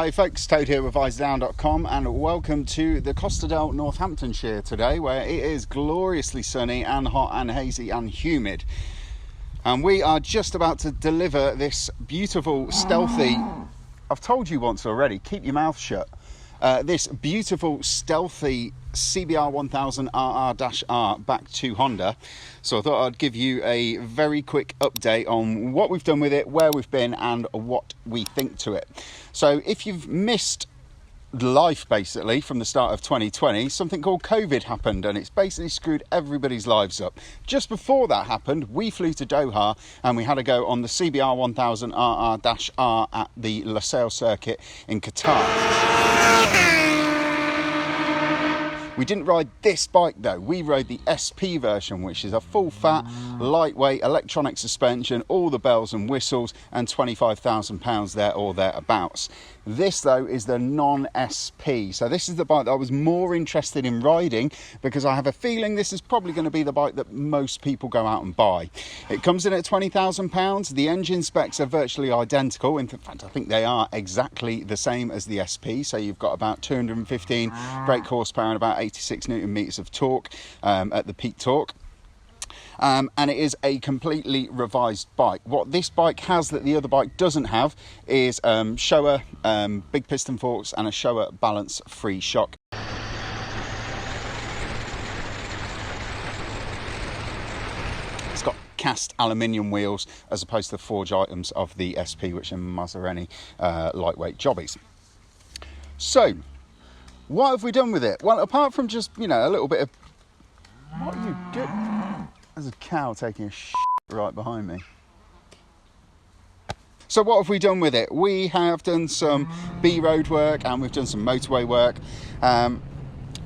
Hi folks, Toad here with Visordown.com and welcome to the Costerdale, Northamptonshire today, where it is gloriously sunny and hot and hazy and humid. And we are just about to deliver this beautiful, stealthy, I've told you once already, keep your mouth shut, this beautiful, stealthy CBR1000RR-R back to Honda. So I thought I'd give you a very quick update on what we've done with it, where we've been and what we think to it. So if you've missed life basically from the start of 2020, something called COVID happened and it's basically screwed everybody's lives up. Just before that happened, we flew to Doha and we had a go on the CBR1000RR-R at the Lusail circuit in Qatar. We didn't ride this bike though, we rode the SP version, which is a full fat, lightweight, electronic suspension, all the bells and whistles, and £25,000 there or thereabouts. This though is the non-SP, so this is the bike that I was more interested in riding because I have a feeling this is probably going to be the bike that most people go out and buy. It comes in at £20,000, the engine specs are virtually identical, in fact I think they are exactly the same as the SP, so you've got about 215 brake horsepower and about 86 newton meters of torque at the peak torque. And it is a completely revised bike. What this bike has that the other bike doesn't have is Showa big piston forks and a Showa balance free shock. It's got cast aluminium wheels as opposed to the forged items of the SP, which are Maserati lightweight jobbies. So what have we done with it? Well, apart from just, you know, a little bit of... What are you doing? There's a cow taking a shit right behind me. So what have we done with it? We have done some B-road work and we've done some motorway work.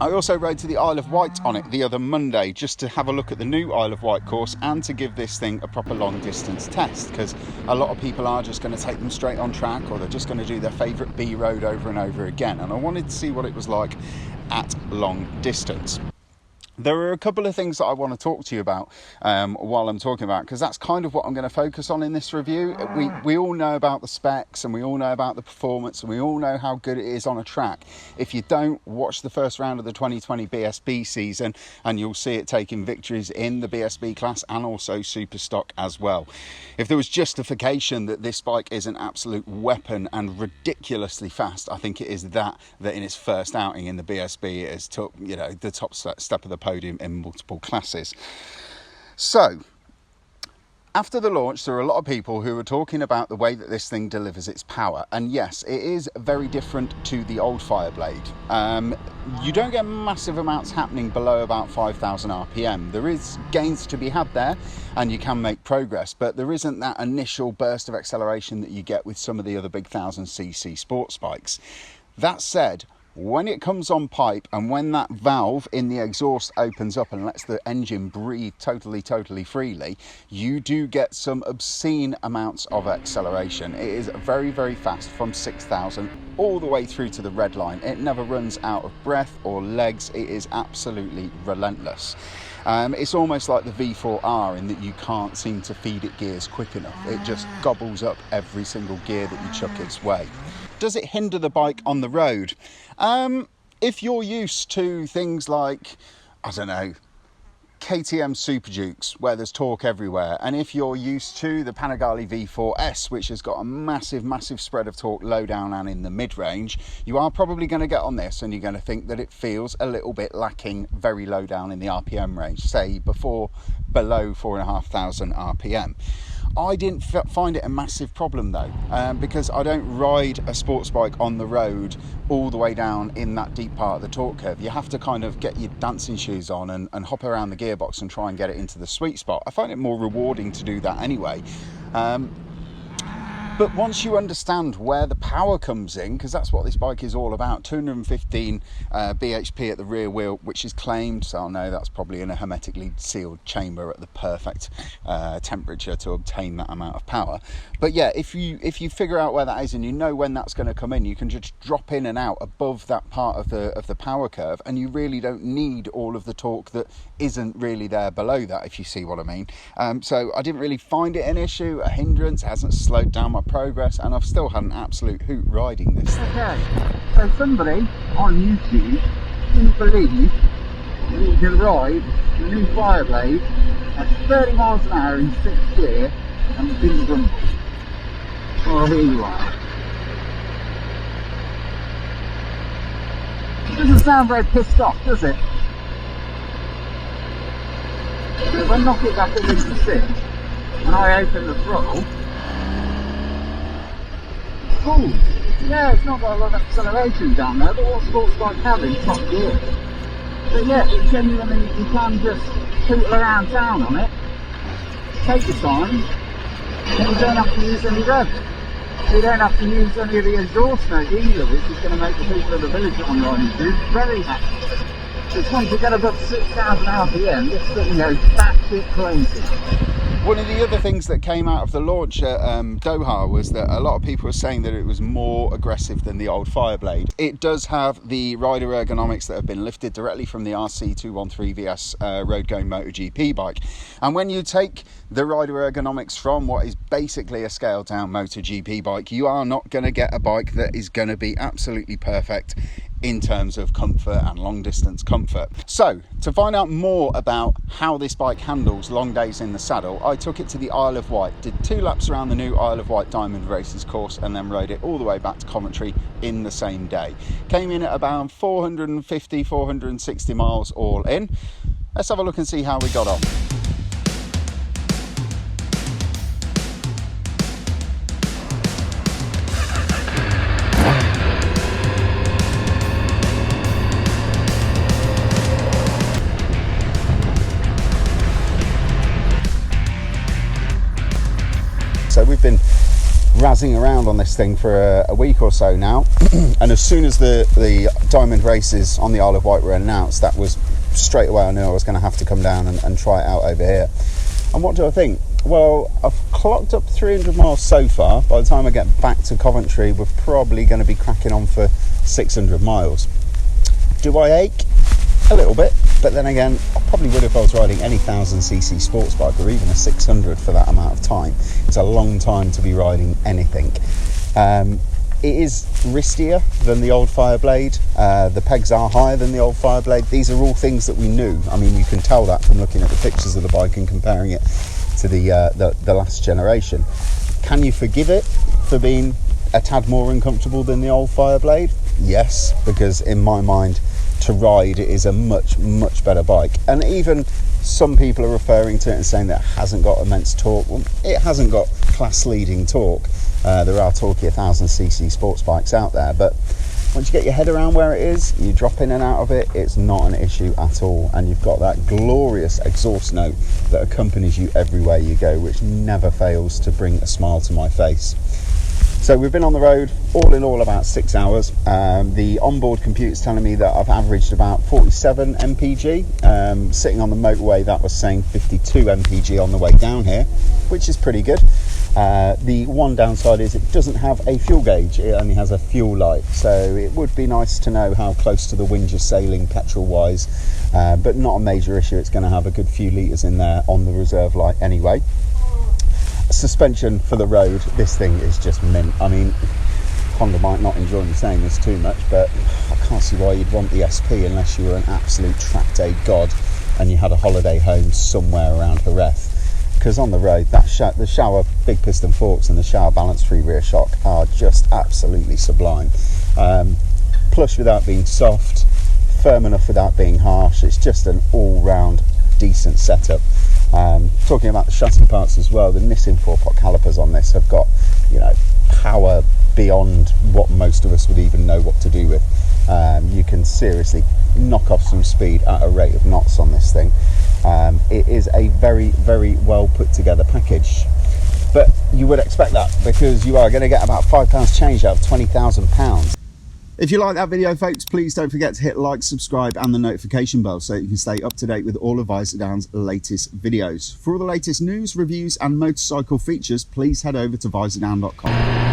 I also rode to the Isle of Wight on it the other Monday just to have a look at the new Isle of Wight course and to give this thing a proper long distance test, because a lot of people are just going to take them straight on track or they're just going to do their favourite B-road over and over again, and I wanted to see what it was like at long distance. There are a couple of things that I want to talk to you about while I'm talking about, because that's kind of what I'm going to focus on in this review. We all know about the specs and we all know about the performance and we all know how good it is on a track. If you don't, watch the first round of the 2020 BSB season and you'll see it taking victories in the BSB class and also super stock as well. If there was justification that this bike is an absolute weapon and ridiculously fast, I think it is that in its first outing in the BSB it has took, you know, the top step of the podium in multiple classes. So after the launch, there are a lot of people who are talking about the way that this thing delivers its power, and yes, it is very different to the old Fireblade. You don't get massive amounts happening below about 5,000 RPM. There is gains to be had there and you can make progress, but there isn't that initial burst of acceleration that you get with some of the other big 1000cc sports bikes. That said, when it comes on pipe and when that valve in the exhaust opens up and lets the engine breathe totally freely, you do get some obscene amounts of acceleration. It is very, very fast from 6,000 all the way through to the red line. It never runs out of breath or legs. It is absolutely relentless. It's almost like the V4R in that you can't seem to feed it gears quick enough. It just gobbles up every single gear that you chuck its way. Does it hinder the bike on the road? If you're used to things like, I don't know, KTM Super Dukes, where there's torque everywhere, and if you're used to the Panigale V4S, which has got a massive spread of torque low down and in the mid-range, you are probably going to get on this and you're going to think that it feels a little bit lacking very low down in the RPM range, say below 4,500 RPM. I didn't find it a massive problem though, because I don't ride a sports bike on the road all the way down in that deep part of the torque curve. You have to kind of get your dancing shoes on and hop around the gearbox and try and get it into the sweet spot. I find it more rewarding to do that anyway. But once you understand where the power comes in, because that's what this bike is all about, 215 bhp at the rear wheel, which is claimed, so I know that's probably in a hermetically sealed chamber at the perfect temperature to obtain that amount of power. But yeah, if you figure out where that is and you know when that's going to come in, you can just drop in and out above that part of the power curve, and you really don't need all of the torque that isn't really there below that, if you see what I mean. So I didn't really find it an issue, a hindrance. It hasn't slowed down my my progress, and I've still had an absolute hoot riding this thing. Okay, so somebody on YouTube didn't believe that you can ride the new Fireblade at 30 miles an hour in 6th gear and didn't grumble. Oh, here you are. It doesn't sound very pissed off, does it? So if I knock it back into 6 and I open the throttle, cool. Yeah, it's not got a lot of acceleration down there, but what sports bike have in top gear? But yeah, it genuinely, you can just tootle around town on it, take your time, and you don't have to use any revs. You don't have to use any of the exhaust note either, which is going to make the people in the village that I'm riding to very happy. Because once you get above 6,000 RPM, this thing goes batshit crazy. One of the other things that came out of the launch at Doha was that a lot of people were saying that it was more aggressive than the old Fireblade. It does have the rider ergonomics that have been lifted directly from the RC213 VS road-going MotoGP bike. And when you take the rider ergonomics from what is basically a scaled-down MotoGP bike, you are not going to get a bike that is going to be absolutely perfect in terms of comfort and long distance comfort. So to find out more about how this bike handles long days in the saddle, I took it to the Isle of Wight, did 2 laps around the new Isle of Wight Diamond Races course, and then rode it all the way back to Coventry in the same day. Came in at about 450, 460 miles all in. Let's have a look and see how we got on. So we've been razzing around on this thing for a week or so now, and as soon as the Diamond Races on the Isle of Wight were announced, that was straight away I knew I was going to have to come down and try it out over here. And what do I think? Well, I've clocked up 300 miles so far. By the time I get back to Coventry, we're probably going to be cracking on for 600 miles. Do I ache? A little bit, but then again, I probably would if I was riding any 1000cc sports bike, or even a 600 for that amount of time. It's a long time to be riding anything. It is wristier than the old Fireblade. The pegs are higher than the old Fireblade. These are all things that we knew. I mean, you can tell that from looking at the pictures of the bike and comparing it to the last generation. Can you forgive it for being a tad more uncomfortable than the old Fireblade? Yes, because in my mind, to ride, it is a much better bike. And even some people are referring to it and saying that it hasn't got immense torque. Well, it hasn't got class leading torque. There are torquey 1000cc sports bikes out there, but once you get your head around where it is, you drop in and out of it, it's not an issue at all. And you've got that glorious exhaust note that accompanies you everywhere you go, which never fails to bring a smile to my face. So we've been on the road all in all about 6 hours. The onboard computer's telling me that I've averaged about 47 mpg. Sitting on the motorway, that was saying 52 mpg on the way down here, which is pretty good. The one downside is it doesn't have a fuel gauge, it only has a fuel light. So it would be nice to know how close to the wind you're sailing petrol wise, but not a major issue. It's going to have a good few litres in there on the reserve light anyway. Suspension for the road, this thing is just mint. I mean, Honda might not enjoy me saying this too much, but I can't see why you'd want the SP unless you were an absolute track day god and you had a holiday home somewhere around Jerez. Because on the road, the shower big piston forks and the shower balance free rear shock are just absolutely sublime. Plush without being soft, firm enough without being harsh. It's just an all-round decent setup. Talking about the chassis parts as well, the Nissin 4-pot calipers on this have got, you know, power beyond what most of us would even know what to do with. You can seriously knock off some speed at a rate of knots on this thing. It is a very well put together package, but you would expect that because you are going to get about £5 change out of £20,000. If you like that video, folks, please don't forget to hit like, subscribe and the notification bell so you can stay up to date with all of Visordown's latest videos. For all the latest news, reviews and motorcycle features, please head over to visordown.com.